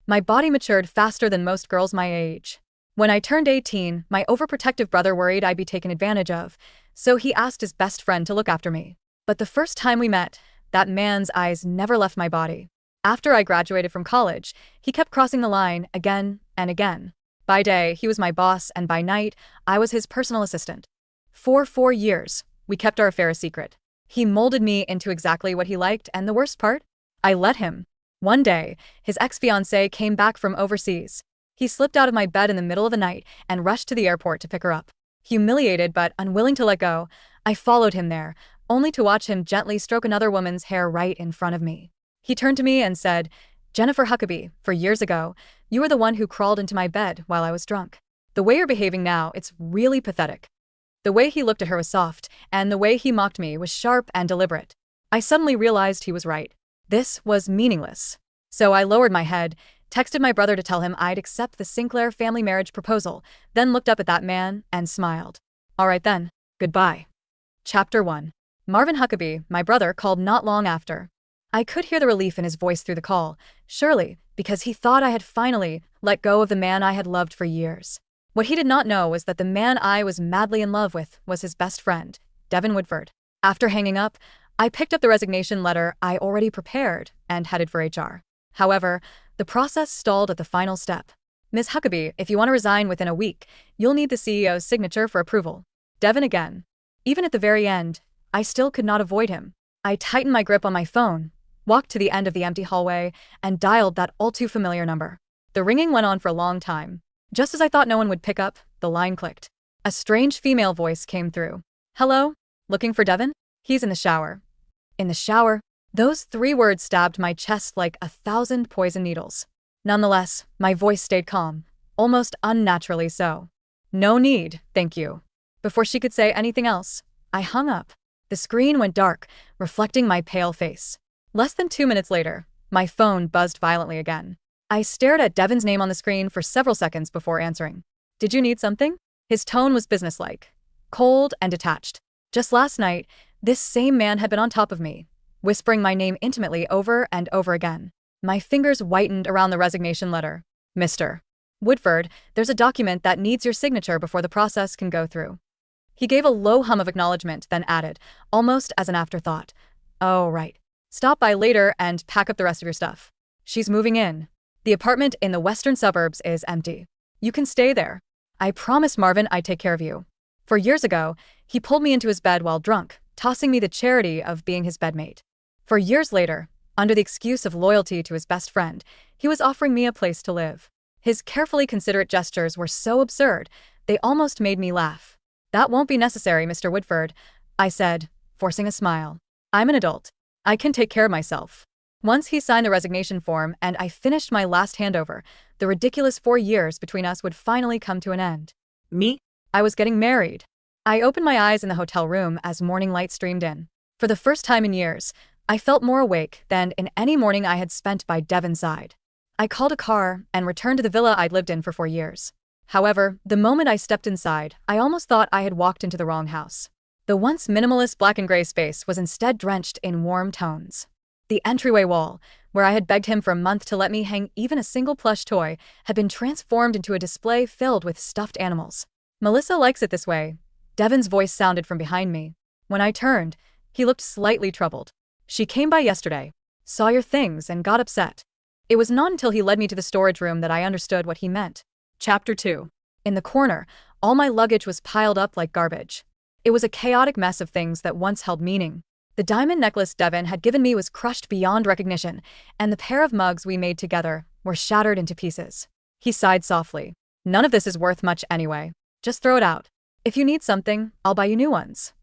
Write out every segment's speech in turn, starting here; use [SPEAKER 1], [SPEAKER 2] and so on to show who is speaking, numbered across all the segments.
[SPEAKER 1] My body matured faster than most girls my age. When I turned 18, my overprotective brother worried I'd be taken advantage of, so he asked his best friend to look after me. But the first time we met, that man's eyes never left my body. After I graduated from college, he kept crossing the line again and again. By day, he was my boss, and by night, I was his personal assistant. For 4 years, we kept our affair a secret. He molded me into exactly what he liked, and the worst part? I let him. One day, his ex-fiancée came back from overseas. He slipped out of my bed in the middle of the night and rushed to the airport to pick her up. Humiliated but unwilling to let go, I followed him there, only to watch him gently stroke another woman's hair right in front of me. He turned to me and said, "Jennifer Huckabee, 4 years ago, you were the one who crawled into my bed while I was drunk. The way you're behaving now, it's really pathetic." The way he looked at her was soft, and the way he mocked me was sharp and deliberate. I suddenly realized he was right. This was meaningless. So I lowered my head, texted my brother to tell him I'd accept the Sinclair family marriage proposal, then looked up at that man and smiled. All right then, goodbye. Chapter 1. Marvin Huckabee, my brother, called not long after. I could hear the relief in his voice through the call, surely because he thought I had finally let go of the man I had loved for years. What he did not know was that the man I was madly in love with was his best friend, Devin Woodford. After hanging up, I picked up the resignation letter I already prepared and headed for HR. However, the process stalled at the final step. "Ms. Huckabee, if you want to resign within a week, you'll need the CEO's signature for approval." Devin again. Even at the very end, I still could not avoid him. I tightened my grip on my phone, walked to the end of the empty hallway, and dialed that all-too-familiar number. The ringing went on for a long time. Just as I thought no one would pick up, the line clicked. A strange female voice came through. "Hello? Looking for Devin? He's in the shower." In the shower? Those 3 words stabbed my chest like 1,000 poison needles. Nonetheless, my voice stayed calm, almost unnaturally so. "No need, thank you." Before she could say anything else, I hung up. The screen went dark, reflecting my pale face. Less than 2 minutes later, my phone buzzed violently again. I stared at Devin's name on the screen for several seconds before answering. "Did you need something?" His tone was businesslike, cold and detached. Just last night, this same man had been on top of me, whispering my name intimately over and over again. My fingers whitened around the resignation letter. "Mr. Woodford, there's a document that needs your signature before the process can go through." He gave a low hum of acknowledgement, then added, almost as an afterthought, "Oh, right. Stop by later and pack up the rest of your stuff. She's moving in. The apartment in the western suburbs is empty. You can stay there. I promised Marvin I'd take care of you." 4 years ago, he pulled me into his bed while drunk, tossing me the charity of being his bedmate. 4 years later, under the excuse of loyalty to his best friend, he was offering me a place to live. His carefully considerate gestures were so absurd, they almost made me laugh. "That won't be necessary, Mr. Woodford," I said, forcing a smile. "I'm an adult. I can take care of myself." Once he signed the resignation form and I finished my last handover, the ridiculous 4 years between us would finally come to an end.
[SPEAKER 2] Me?
[SPEAKER 1] I was getting married. I opened my eyes in the hotel room as morning light streamed in. For the first time in years, I felt more awake than in any morning I had spent by Devin's side. I called a car and returned to the villa I'd lived in for 4 years. However, the moment I stepped inside, I almost thought I had walked into the wrong house. The once minimalist black and gray space was instead drenched in warm tones. The entryway wall, where I had begged him for a month to let me hang even a single plush toy, had been transformed into a display filled with stuffed animals. "Melissa likes it this way." Devin's voice sounded from behind me. When I turned, he looked slightly troubled. "She came by yesterday, saw your things, and got upset." It was not until he led me to the storage room that I understood what he meant. Chapter 2. In the corner, all my luggage was piled up like garbage. It was a chaotic mess of things that once held meaning. The diamond necklace Devin had given me was crushed beyond recognition, and the pair of mugs we made together were shattered into pieces. He sighed softly. "None of this is worth much anyway. Just throw it out. If you need something, I'll buy you new ones."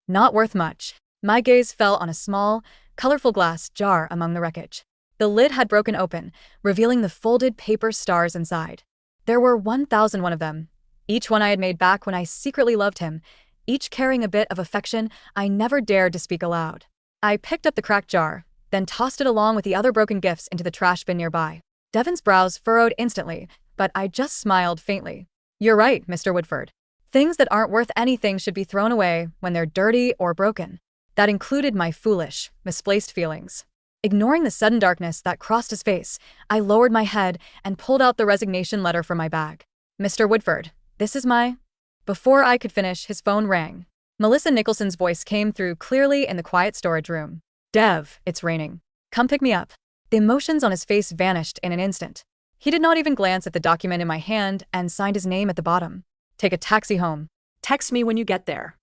[SPEAKER 1] Not worth much. My gaze fell on a small, colorful glass jar among the wreckage. The lid had broken open, revealing the folded paper stars inside. There were 1,001 of them, each one I had made back when I secretly loved him, each carrying a bit of affection I never dared to speak aloud. I picked up the cracked jar, then tossed it along with the other broken gifts into the trash bin nearby. Devin's brows furrowed instantly, but I just smiled faintly. "You're right, Mr. Woodford. Things that aren't worth anything should be thrown away when they're dirty or broken." That included my foolish, misplaced feelings. Ignoring the sudden darkness that crossed his face, I lowered my head and pulled out the resignation letter from my bag. Mr. Woodford, this is my... Before I could finish, his phone rang. Melissa Nicholson's voice came through clearly in the quiet storage room. Dev, it's raining. Come pick me up. The emotions on his face vanished in an instant. He did not even glance at the document in my hand and signed his name at the bottom. Take a taxi home.
[SPEAKER 2] Text me when you get there.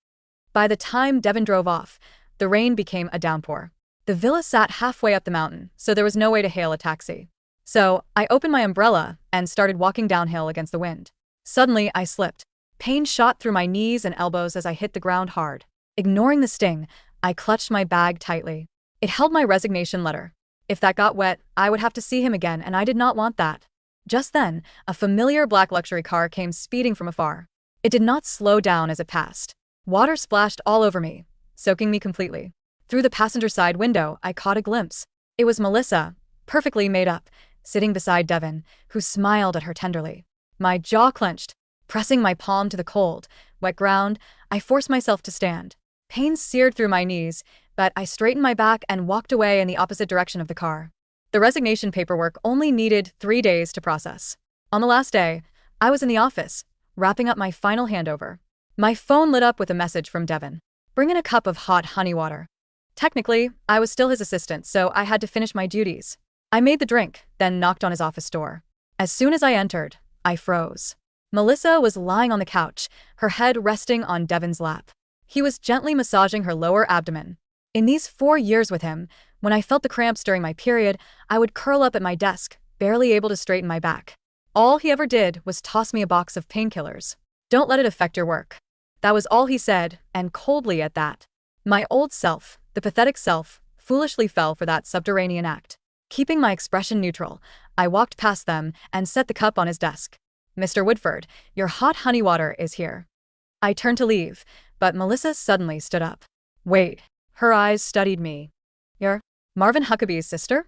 [SPEAKER 1] By the time Devin drove off, the rain became a downpour. The villa sat halfway up the mountain, so there was no way to hail a taxi. So, I opened my umbrella and started walking downhill against the wind. Suddenly, I slipped. Pain shot through my knees and elbows as I hit the ground hard. Ignoring the sting, I clutched my bag tightly. It held my resignation letter. If that got wet, I would have to see him again, and I did not want that. Just then, a familiar black luxury car came speeding from afar. It did not slow down as it passed. Water splashed all over me, soaking me completely. Through the passenger side window, I caught a glimpse. It was Melissa, perfectly made up, sitting beside Devin, who smiled at her tenderly. My jaw clenched. Pressing my palm to the cold, wet ground, I forced myself to stand. Pain seared through my knees, but I straightened my back and walked away in the opposite direction of the car. The resignation paperwork only needed 3 days to process. On the last day, I was in the office, wrapping up my final handover. My phone lit up with a message from Devin. Bring in a cup of hot honey water. Technically, I was still his assistant, so I had to finish my duties. I made the drink, then knocked on his office door. As soon as I entered, I froze. Melissa was lying on the couch, her head resting on Devin's lap. He was gently massaging her lower abdomen. In these 4 years with him, when I felt the cramps during my period, I would curl up at my desk, barely able to straighten my back. All he ever did was toss me a box of painkillers. Don't let it affect your work. That was all he said, and coldly at that. My old self, the pathetic self, foolishly fell for that subterranean act. Keeping my expression neutral, I walked past them and set the cup on his desk. Mr. Woodford, your hot honey water is here. I turned to leave, but Melissa suddenly stood up. Wait. Her eyes studied me. You're Marvin Huckabee's sister?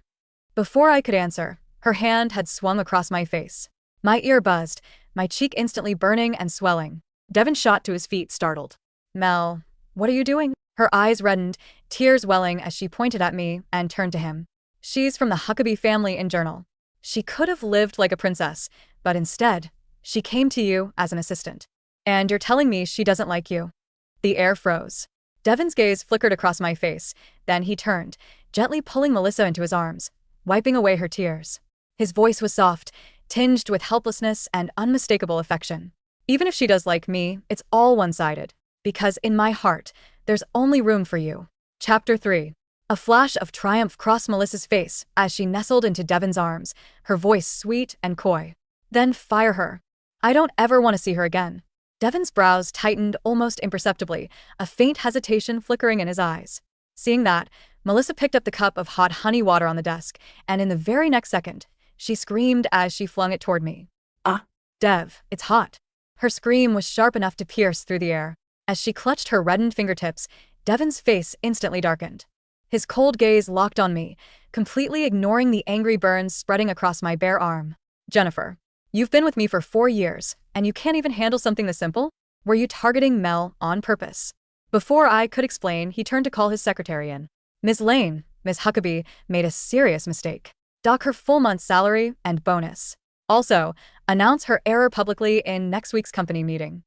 [SPEAKER 1] Before I could answer, her hand had swung across my face. My ear buzzed, my cheek instantly burning and swelling. Devin shot to his feet, startled. Mel, what are you doing? Her eyes reddened, tears welling as she pointed at me and turned to him. She's from the Huckabee family in Journal. She could have lived like a princess, but instead, she came to you as an assistant. And you're telling me she doesn't like you? The air froze. Devin's gaze flickered across my face, then he turned, gently pulling Melissa into his arms, wiping away her tears. His voice was soft, tinged with helplessness and unmistakable affection. Even if she does like me, it's all one-sided. Because in my heart, there's only room for you. Chapter 3. A flash of triumph crossed Melissa's face as she nestled into Devin's arms, her voice sweet and coy. Then fire her. I don't ever want to see her again. Devin's brows tightened almost imperceptibly, a faint hesitation flickering in his eyes. Seeing that, Melissa picked up the cup of hot honey water on the desk, and in the very next second, she screamed as she flung it toward me.
[SPEAKER 2] Ah!
[SPEAKER 1] Dev, it's hot. Her scream was sharp enough to pierce through the air. As she clutched her reddened fingertips, Devin's face instantly darkened. His cold gaze locked on me, completely ignoring the angry burns spreading across my bare arm. Jennifer, you've been with me for 4 years, and you can't even handle something this simple? Were you targeting Mel on purpose? Before I could explain, he turned to call his secretary in. Ms. Lane, Ms. Huckabee, made a serious mistake. Dock her full month's salary and bonus. Also, announce her error publicly in next week's company meeting.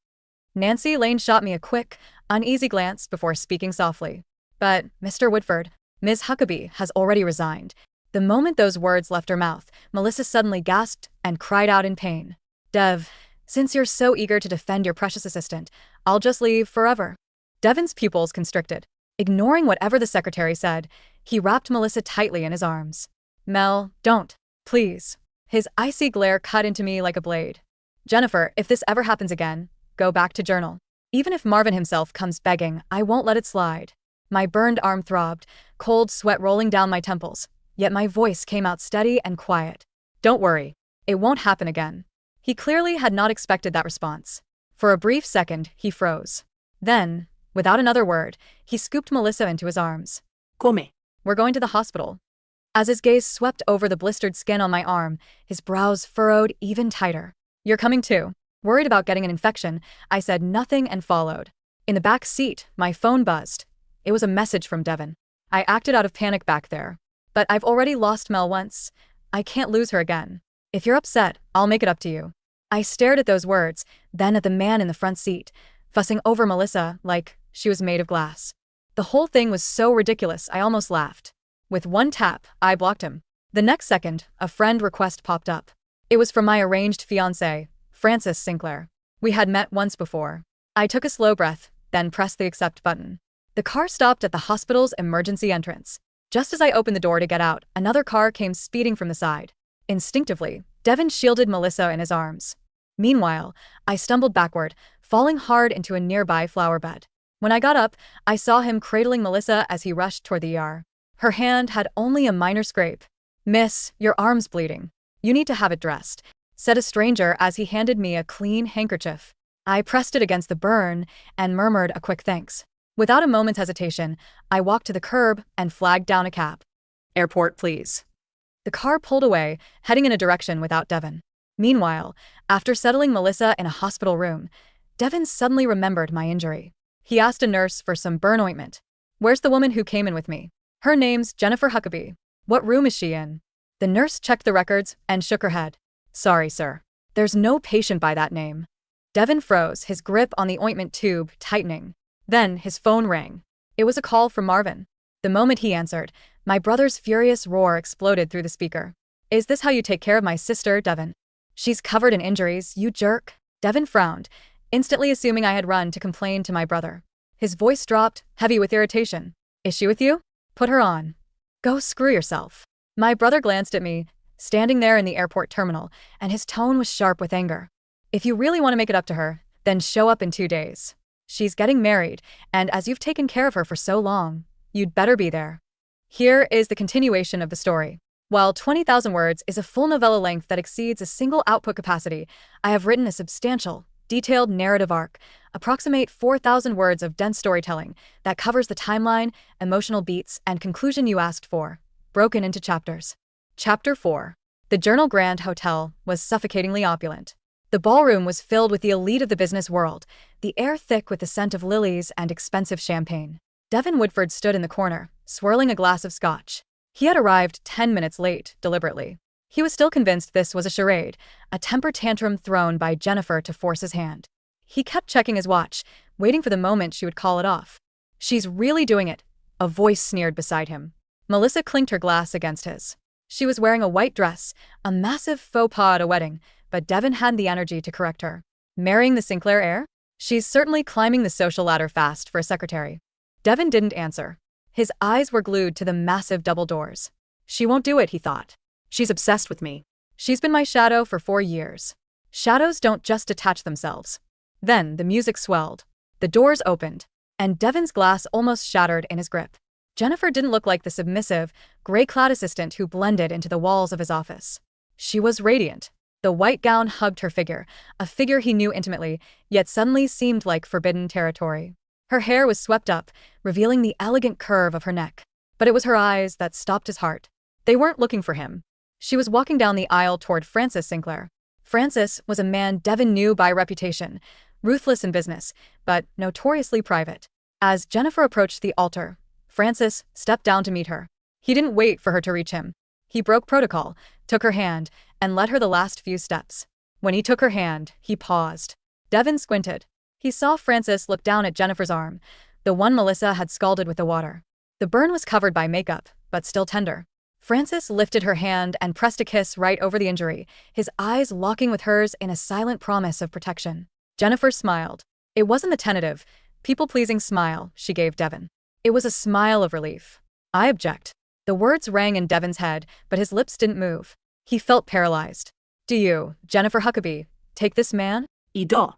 [SPEAKER 1] Nancy Lane shot me a quick, uneasy glance before speaking softly. But, Mr. Woodford, Ms. Huckabee has already resigned. The moment those words left her mouth, Melissa suddenly gasped and cried out in pain. Dev, since you're so eager to defend your precious assistant, I'll just leave forever. Devin's pupils constricted. Ignoring whatever the secretary said, he wrapped Melissa tightly in his arms. Mel, don't. Please. His icy glare cut into me like a blade. Jennifer, if this ever happens again, go back to Journal. Even if Marvin himself comes begging, I won't let it slide. My burned arm throbbed, cold sweat rolling down my temples, yet my voice came out steady and quiet. Don't worry. It won't happen again. He clearly had not expected that response. For a brief second, he froze. Then, without another word, he scooped Melissa into his arms.
[SPEAKER 2] Come.
[SPEAKER 1] We're going to the hospital. As his gaze swept over the blistered skin on my arm, his brows furrowed even tighter. You're coming too. Worried about getting an infection, I said nothing and followed. In the back seat, my phone buzzed. It was a message from Devin. I acted out of panic back there. But I've already lost Mel once. I can't lose her again. If you're upset, I'll make it up to you. I stared at those words, then at the man in the front seat, fussing over Melissa like she was made of glass. The whole thing was so ridiculous I almost laughed. With one tap, I blocked him. The next second, a friend request popped up. It was from my arranged fiancée, Francis Sinclair. We had met once before. I took a slow breath, then pressed the accept button. The car stopped at the hospital's emergency entrance. Just as I opened the door to get out, another car came speeding from the side. Instinctively, Devin shielded Melissa in his arms. Meanwhile, I stumbled backward, falling hard into a nearby flower bed. When I got up, I saw him cradling Melissa as he rushed toward the ER. Her hand had only a minor scrape. "Miss, your arm's bleeding. You need to have it dressed," said a stranger as he handed me a clean handkerchief. I pressed it against the burn and murmured a quick thanks. Without a moment's hesitation, I walked to the curb and flagged down a cab. "Airport, please." The car pulled away, heading in a direction without Devin. Meanwhile, after settling Melissa in a hospital room, Devin suddenly remembered my injury. He asked a nurse for some burn ointment. "Where's the woman who came in with me?" "Her name's Jennifer Huckabee." "What room is she in?" The nurse checked the records and shook her head. "Sorry, sir. There's no patient by that name." Devin froze, his grip on the ointment tube tightening. Then his phone rang. It was a call from Marvin. The moment he answered, my brother's furious roar exploded through the speaker. "Is this how you take care of my sister, Devin? She's covered in injuries, you jerk." Devin frowned, instantly assuming I had run to complain to my brother. His voice dropped, heavy with irritation. "Is she with you? Put her on." "Go screw yourself." My brother glanced at me, standing there in the airport terminal, and his tone was sharp with anger. "If you really want to make it up to her, then show up in 2 days. She's getting married, and as you've taken care of her for so long, you'd better be there." Here is the continuation of the story. While 20,000 words is a full novella length that exceeds a single output capacity, I have written a substantial, detailed narrative arc, approximate 4,000 words of dense storytelling that covers the timeline, emotional beats, and conclusion you asked for, broken into chapters. Chapter 4. The Journal Grand Hotel was suffocatingly opulent. The ballroom was filled with the elite of the business world, the air thick with the scent of lilies and expensive champagne. Devin Woodford stood in the corner, swirling a glass of scotch. He had arrived 10 minutes late, deliberately. He was still convinced this was a charade, a temper tantrum thrown by Jennifer to force his hand. He kept checking his watch, waiting for the moment she would call it off. "She's really doing it," a voice sneered beside him. Melissa clinked her glass against his. She was wearing a white dress, a massive faux pas at a wedding, but Devin had the energy to correct her. "Marrying the Sinclair heir? She's certainly climbing the social ladder fast for a secretary." Devin didn't answer. His eyes were glued to the massive double doors. "She won't do it," he thought. "She's obsessed with me. She's been my shadow for 4 years. Shadows don't just detach themselves." Then the music swelled. The doors opened, and Devin's glass almost shattered in his grip. Jennifer didn't look like the submissive, gray-clad assistant who blended into the walls of his office. She was radiant. The white gown hugged her figure, a figure he knew intimately, yet suddenly seemed like forbidden territory. Her hair was swept up, revealing the elegant curve of her neck. But it was her eyes that stopped his heart. They weren't looking for him. She was walking down the aisle toward Francis Sinclair. Francis was a man Devin knew by reputation, ruthless in business, but notoriously private. As Jennifer approached the altar, Francis stepped down to meet her. He didn't wait for her to reach him. He broke protocol, took her hand, and led her the last few steps. When he took her hand, he paused. Devin squinted. He saw Francis look down at Jennifer's arm, the one Melissa had scalded with the water. The burn was covered by makeup, but still tender. Francis lifted her hand and pressed a kiss right over the injury, his eyes locking with hers in a silent promise of protection. Jennifer smiled. It wasn't the tentative, people-pleasing smile she gave Devin. It was a smile of relief. "I object." The words rang in Devin's head, but his lips didn't move. He felt paralyzed. "Do you, Jennifer Huckabee, take this man?" "Ida."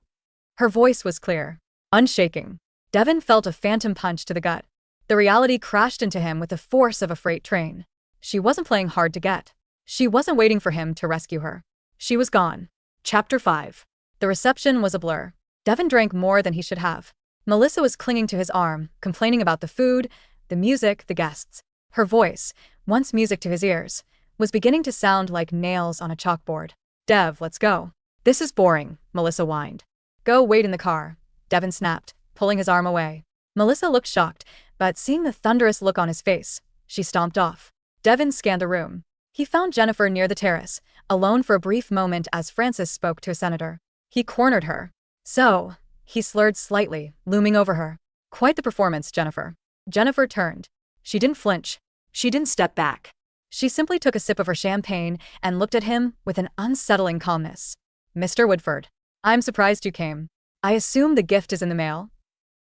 [SPEAKER 1] Her voice was clear, unshaking. Devin felt a phantom punch to the gut. The reality crashed into him with the force of a freight train. She wasn't playing hard to get. She wasn't waiting for him to rescue her. She was gone. Chapter 5. The reception was a blur. Devin drank more than he should have. Melissa was clinging to his arm, complaining about the food, the music, the guests. Her voice, once music to his ears, was beginning to sound like nails on a chalkboard. "Dev, let's go." "This is boring," Melissa whined. "Go wait in the car," Devin snapped, pulling his arm away. Melissa looked shocked, but seeing the thunderous look on his face, she stomped off. Devin scanned the room. He found Jennifer near the terrace, alone for a brief moment as Francis spoke to a senator. He cornered her. So, he slurred slightly, looming over her. Quite the performance, Jennifer. Jennifer turned. She didn't flinch. She didn't step back. She simply took a sip of her champagne and looked at him with an unsettling calmness. Mr. Woodford, I'm surprised you came. I assume the gift is in the mail?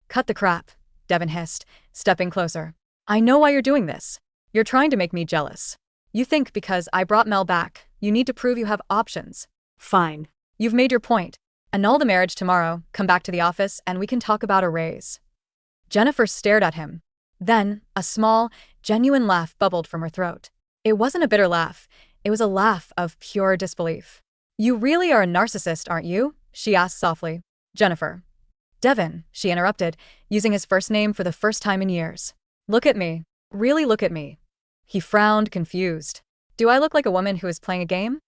[SPEAKER 1] Cut the crap, Devin hissed, stepping closer. I know why you're doing this. You're trying to make me jealous. You think because I brought Mel back, you need to prove you have options. Fine. You've made your point. Annul the marriage tomorrow, come back to the office, and we can talk about a raise. Jennifer stared at him. Then, a small, genuine laugh bubbled from her throat. It wasn't a bitter laugh. It was a laugh of pure disbelief. You really are a narcissist, aren't you? She asked softly. Jennifer. Devin, she interrupted, using his first name for the first time in years. Look at me. Really look at me. He frowned, confused. Do I look like a woman who is playing a game?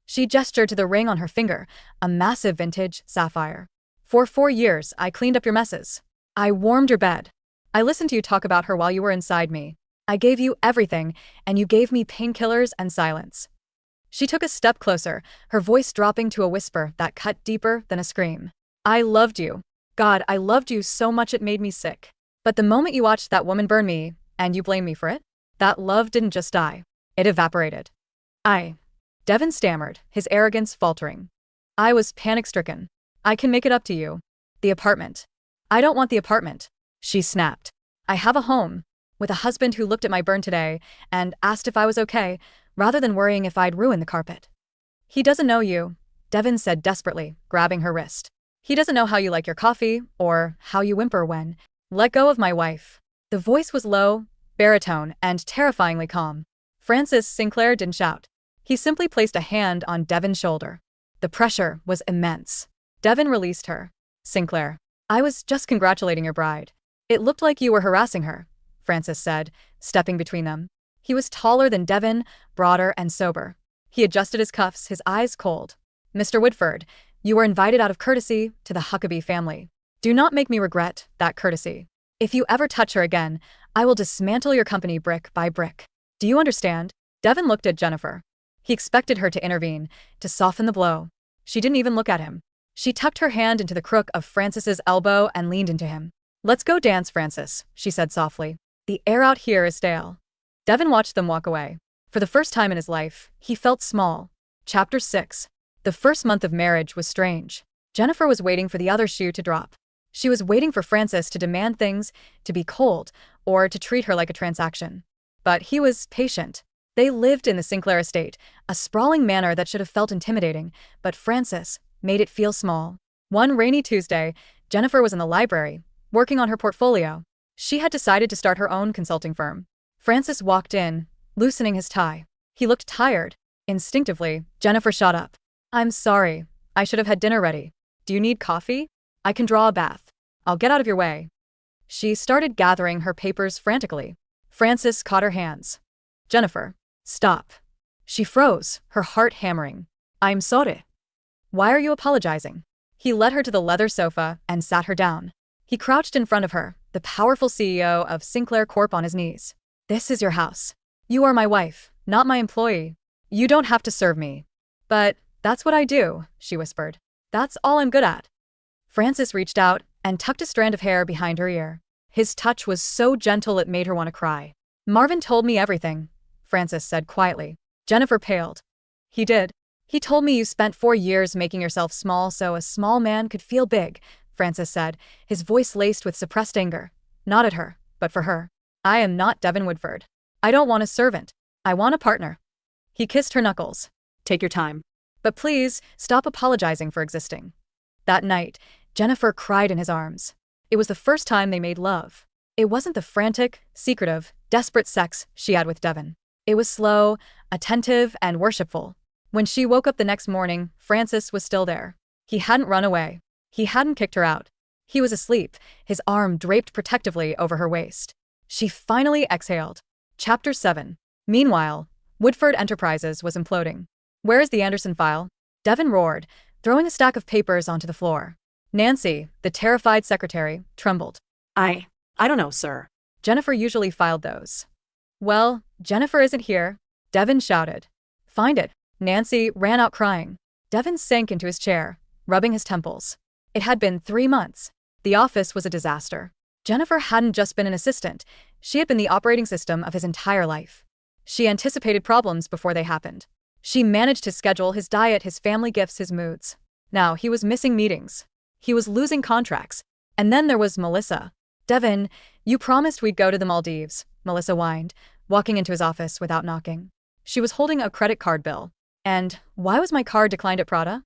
[SPEAKER 1] She gestured to the ring on her finger, a massive vintage sapphire. For 4 years, I cleaned up your messes. I warmed your bed. I listened to you talk about her while you were inside me. I gave you everything, and you gave me painkillers and silence. She took a step closer, her voice dropping to a whisper that cut deeper than a scream. I loved you. God, I loved you so much it made me sick. But the moment you watched that woman burn me, and you blame me for it, that love didn't just die. It evaporated. Devin stammered, his arrogance faltering. I was panic-stricken. I can make it up to you. The apartment. I don't want the apartment. She snapped. I have a home, with a husband who looked at my burn today and asked if I was okay, rather than worrying if I'd ruin the carpet. He doesn't know you, Devin said desperately, grabbing her wrist. He doesn't know how you like your coffee, or how you whimper when. Let go of my wife. The voice was low, baritone, and terrifyingly calm. Francis Sinclair didn't shout. He simply placed a hand on Devin's shoulder. The pressure was immense. Devin released her. Sinclair. I was just congratulating your bride. It looked like you were harassing her, Francis said, stepping between them. He was taller than Devin, broader and sober. He adjusted his cuffs, his eyes cold. Mr. Woodford, you were invited out of courtesy to the Huckabee family. Do not make me regret that courtesy. If you ever touch her again, I will dismantle your company brick by brick. Do you understand? Devin looked at Jennifer. He expected her to intervene, to soften the blow. She didn't even look at him. She tucked her hand into the crook of Francis's elbow and leaned into him. Let's go dance, Francis, she said softly. The air out here is stale. Devin watched them walk away. For the first time in his life, he felt small. Chapter 6. The first month of marriage was strange. Jennifer was waiting for the other shoe to drop. She was waiting for Francis to demand things, to be cold, or to treat her like a transaction. But he was patient. They lived in the Sinclair estate, a sprawling manor that should have felt intimidating, but Francis made it feel small. One rainy Tuesday, Jennifer was in the library, working on her portfolio. She had decided to start her own consulting firm. Francis walked in, loosening his tie. He looked tired. Instinctively, Jennifer shot up. I'm sorry. I should have had dinner ready. Do you need coffee? I can draw a bath. I'll get out of your way. She started gathering her papers frantically. Francis caught her hands. Jennifer, stop. She froze, her heart hammering. I'm sorry. Why are you apologizing? He led her to the leather sofa and sat her down. He crouched in front of her, the powerful CEO of Sinclair Corp on his knees. This is your house. You are my wife, not my employee. You don't have to serve me. But that's what I do, she whispered. That's all I'm good at. Francis reached out and tucked a strand of hair behind her ear. His touch was so gentle it made her want to cry. Marvin told me everything, Francis said quietly. Jennifer paled. He did. He told me you spent 4 years making yourself small so a small man could feel big, Francis said, his voice laced with suppressed anger. Not at her, but for her. I am not Devin Woodford. I don't want a servant. I want a partner. He kissed her knuckles. Take your time. But please, stop apologizing for existing. That night, Jennifer cried in his arms. It was the first time they made love. It wasn't the frantic, secretive, desperate sex she had with Devin. It was slow, attentive, and worshipful. When she woke up the next morning, Francis was still there. He hadn't run away. He hadn't kicked her out. He was asleep, his arm draped protectively over her waist. She finally exhaled. Chapter 7. Meanwhile, Woodford Enterprises was imploding. Where is the Anderson file? Devin roared, throwing a stack of papers onto the floor. Nancy, the terrified secretary, trembled. I don't know, sir. Jennifer usually filed those. Well, Jennifer isn't here, Devin shouted. Find it. Nancy ran out crying. Devin sank into his chair, rubbing his temples. It had been 3 months. The office was a disaster. Jennifer hadn't just been an assistant, she had been the operating system of his entire life. She anticipated problems before they happened. She managed his schedule, his diet, his family gifts, his moods. Now he was missing meetings. He was losing contracts. And then there was Melissa. Devin, you promised we'd go to the Maldives, Melissa whined, walking into his office without knocking. She was holding a credit card bill. And why was my card declined at Prada?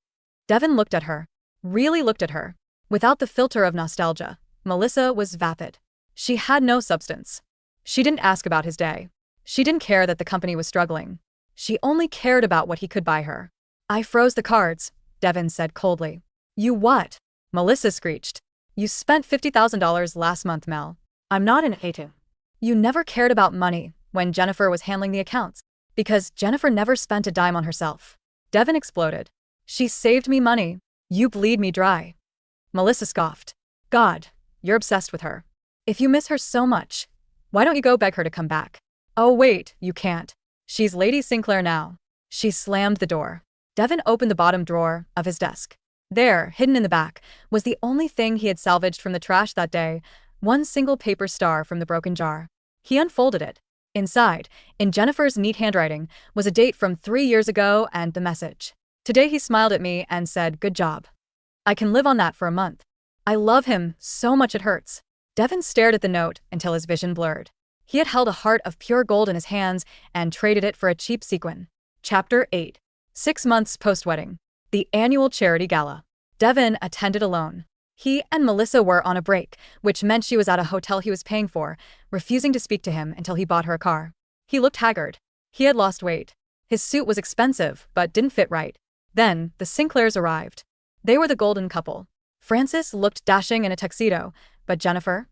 [SPEAKER 1] Devin looked at her. Really looked at her. Without the filter of nostalgia, Melissa was vapid. She had no substance. She didn't ask about his day. She didn't care that the company was struggling. She only cared about what he could buy her. I froze the cards, Devin said coldly. You what? Melissa screeched. You spent $50,000 last month, Mel. I'm not in hating. You never cared about money when Jennifer was handling the accounts, because Jennifer never spent a dime on herself. Devin exploded. She saved me money. You bleed me dry. Melissa scoffed. God, you're obsessed with her. If you miss her so much, why don't you go beg her to come back? Oh wait, you can't. She's Lady Sinclair now. She slammed the door. Devin opened the bottom drawer of his desk. There, hidden in the back, was the only thing he had salvaged from the trash that day, one single paper star from the broken jar. He unfolded it. Inside, in Jennifer's neat handwriting, was a date from 3 years ago and the message. Today he smiled at me and said, good job. I can live on that for a month. I love him so much it hurts. Devin stared at the note until his vision blurred. He had held a heart of pure gold in his hands and traded it for a cheap sequin. Chapter 8. 6 months post-wedding. The annual charity gala. Devin attended alone. He and Melissa were on a break, which meant she was at a hotel he was paying for, refusing to speak to him until he bought her a car. He looked haggard. He had lost weight. His suit was expensive, but didn't fit right. Then, the Sinclairs arrived. They were the golden couple. Frances looked dashing in a tuxedo, but Jennifer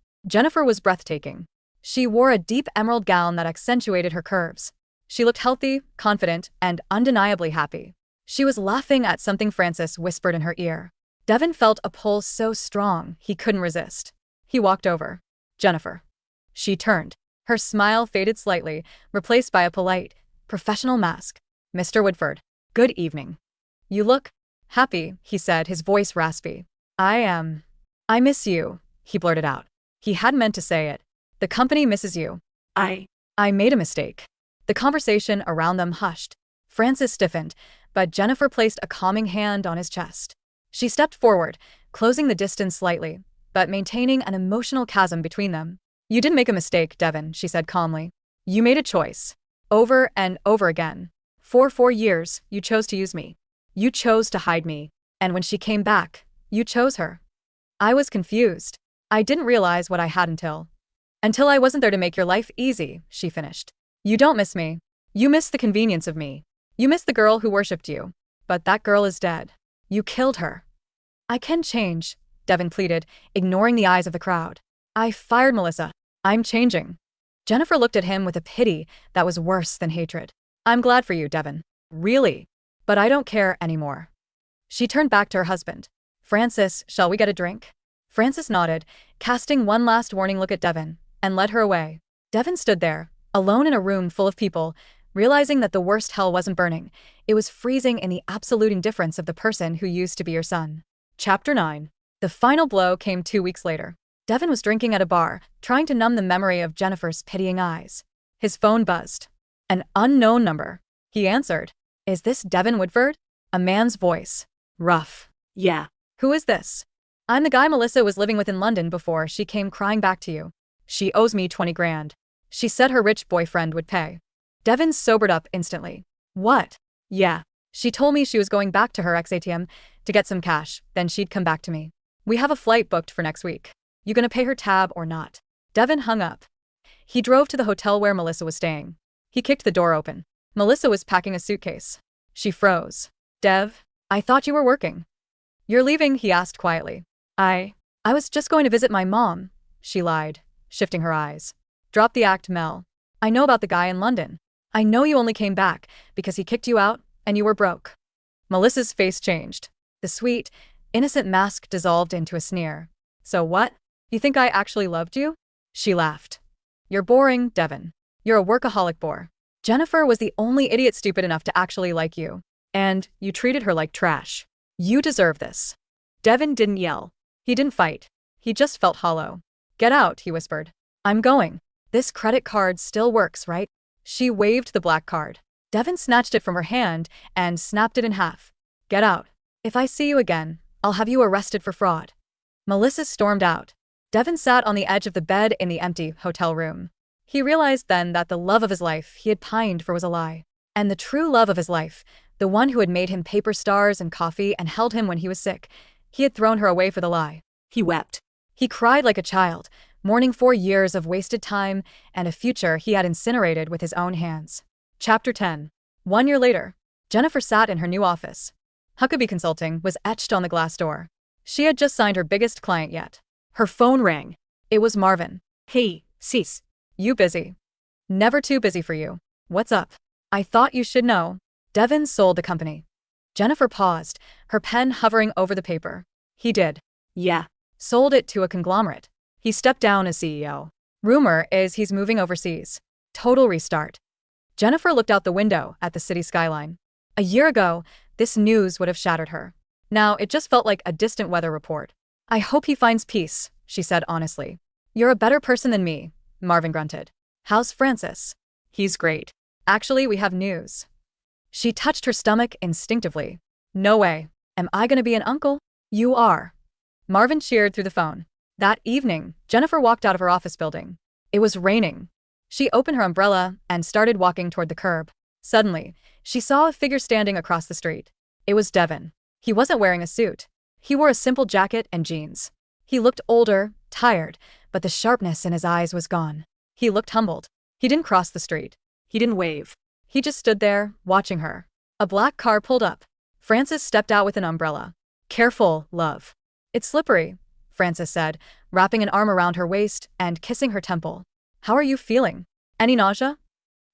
[SPEAKER 1] was breathtaking. She wore a deep emerald gown that accentuated her curves. She looked healthy, confident, and undeniably happy. She was laughing at something Frances whispered in her ear. Devin felt a pull so strong he couldn't resist. He walked over. Jennifer. She turned. Her smile faded slightly, replaced by a polite, professional mask. Mr. Woodford. Good evening. You look happy, he said, his voice raspy. I miss you, he blurted out. He hadn't meant to say it. The company misses you. I made a mistake. The conversation around them hushed. Frances stiffened, but Jennifer placed a calming hand on his chest. She stepped forward, closing the distance slightly, but maintaining an emotional chasm between them. You didn't make a mistake, Devin, she said calmly. You made a choice. Over and over again. For 4 years, you chose to use me. You chose to hide me. And when she came back, you chose her. I was confused. I didn't realize what I had until I wasn't there to make your life easy, she finished. You don't miss me. You miss the convenience of me. You miss the girl who worshipped you. But that girl is dead. You killed her. I can change, Devin pleaded, ignoring the eyes of the crowd. I fired Melissa. I'm changing. Jennifer looked at him with a pity that was worse than hatred. I'm glad for you, Devin. Really? But I don't care anymore. She turned back to her husband. Frances, shall we get a drink? Frances nodded, casting one last warning look at Devin, and led her away. Devin stood there, alone in a room full of people, realizing that the worst hell wasn't burning. It was freezing in the absolute indifference of the person who used to be your son. Chapter 9. The final blow came 2 weeks later. Devin was drinking at a bar, trying to numb the memory of Jennifer's pitying eyes. His phone buzzed. An unknown number. He answered. Is this Devin Woodford? A man's voice. Rough. Yeah. Who is this? I'm the guy Melissa was living with in London before she came crying back to you. She owes me 20 grand. She said her rich boyfriend would pay. Devin sobered up instantly. What? Yeah. She told me she was going back to her ex-ATM to get some cash, then she'd come back to me. We have a flight booked for next week. You gonna pay her tab or not? Devin hung up. He drove to the hotel where Melissa was staying. He kicked the door open. Melissa was packing a suitcase. She froze. Dev, I thought you were working. You're leaving, he asked quietly. I was just going to visit my mom, she lied, shifting her eyes. Drop the act, Mel. I know about the guy in London. I know you only came back because he kicked you out and you were broke. Melissa's face changed. The sweet, innocent mask dissolved into a sneer. So what? You think I actually loved you? She laughed. You're boring, Devin. You're a workaholic bore. Jennifer was the only idiot stupid enough to actually like you. And you treated her like trash. You deserve this. Devin didn't yell. He didn't fight. He just felt hollow. Get out, he whispered. I'm going. This credit card still works, right? She waved the black card. Devin snatched it from her hand and snapped it in half. Get out. If I see you again, I'll have you arrested for fraud. Melissa stormed out. Devin sat on the edge of the bed in the empty hotel room. He realized then that the love of his life he had pined for was a lie. And the true love of his life, the one who had made him paper stars and coffee and held him when he was sick, he had thrown her away for the lie. He wept. He cried like a child, mourning 4 years of wasted time and a future he had incinerated with his own hands. Chapter 10. 1 year later, Jennifer sat in her new office. Huckabee Consulting was etched on the glass door. She had just signed her biggest client yet. Her phone rang. It was Marvin. Hey, sis. You busy? Never too busy for you. What's up? I thought you should know. Devin sold the company. Jennifer paused, her pen hovering over the paper. He did. Yeah. Sold it to a conglomerate. He stepped down as CEO. Rumor is he's moving overseas. Total restart. Jennifer looked out the window at the city skyline. A year ago, this news would have shattered her. Now it just felt like a distant weather report. I hope he finds peace, she said honestly. You're a better person than me, Marvin grunted. How's Francis? He's great. Actually, we have news. She touched her stomach instinctively. No way. Am I gonna be an uncle? You are. Marvin cheered through the phone. That evening, Jennifer walked out of her office building. It was raining. She opened her umbrella and started walking toward the curb. Suddenly, she saw a figure standing across the street. It was Devin. He wasn't wearing a suit. He wore a simple jacket and jeans. He looked older, tired, but the sharpness in his eyes was gone. He looked humbled. He didn't cross the street. He didn't wave. He just stood there, watching her. A black car pulled up. Frances stepped out with an umbrella. Careful, love. It's slippery, Frances said, wrapping an arm around her waist and kissing her temple. How are you feeling? Any nausea?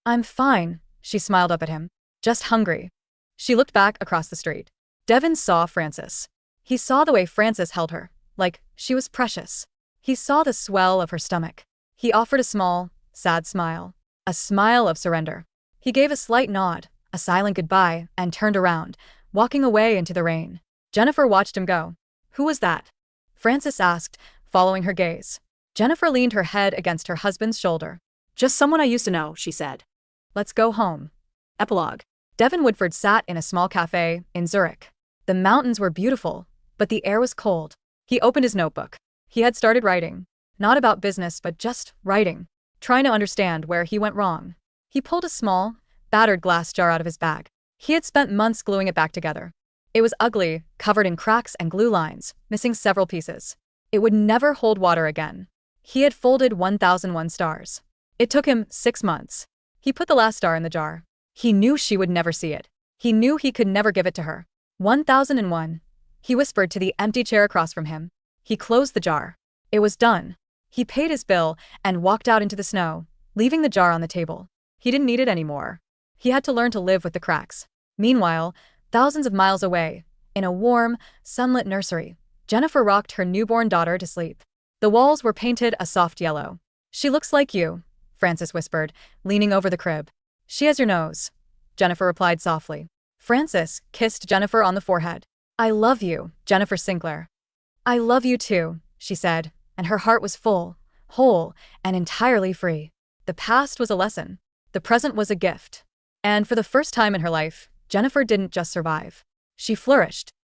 [SPEAKER 1] I'm fine, she smiled up at him. Just hungry. She looked back across the street. Devin saw Frances. He saw the way Frances held her, like she was precious. He saw the swell of her stomach. He offered a small, sad smile. A smile of surrender. He gave a slight nod, a silent goodbye, and turned around, walking away into the rain. Jennifer watched him go. Who was that? Frances asked, following her gaze. Jennifer leaned her head against her husband's shoulder. Just someone I used to know, she said. Let's go home. Epilogue. Devin Woodford sat in a small cafe in Zurich. The mountains were beautiful, but the air was cold. He opened his notebook. He had started writing. Not about business, but just writing. Trying to understand where he went wrong. He pulled a small, battered glass jar out of his bag. He had spent months gluing it back together. It was ugly, covered in cracks and glue lines, missing several pieces. It would never hold water again. He had folded 1001 stars. It took him 6 months. He put the last star in the jar. He knew she would never see it. He knew he could never give it to her. 1001. He whispered to the empty chair across from him. He closed the jar. It was done. He paid his bill and walked out into the snow, leaving the jar on the table. He didn't need it anymore. He had to learn to live with the cracks. Meanwhile, thousands of miles away, in a warm, sunlit nursery, Jennifer rocked her newborn daughter to sleep. The walls were painted a soft yellow. She looks like you, Frances whispered, leaning over the crib. She has your nose, Jennifer replied softly. Frances kissed Jennifer on the forehead. I love you, Jennifer Sinclair. I love you too, she said, and her heart was full, whole, and entirely free. The past was a lesson. The present was a gift. And for the first time in her life, Jennifer didn't just survive. She flourished.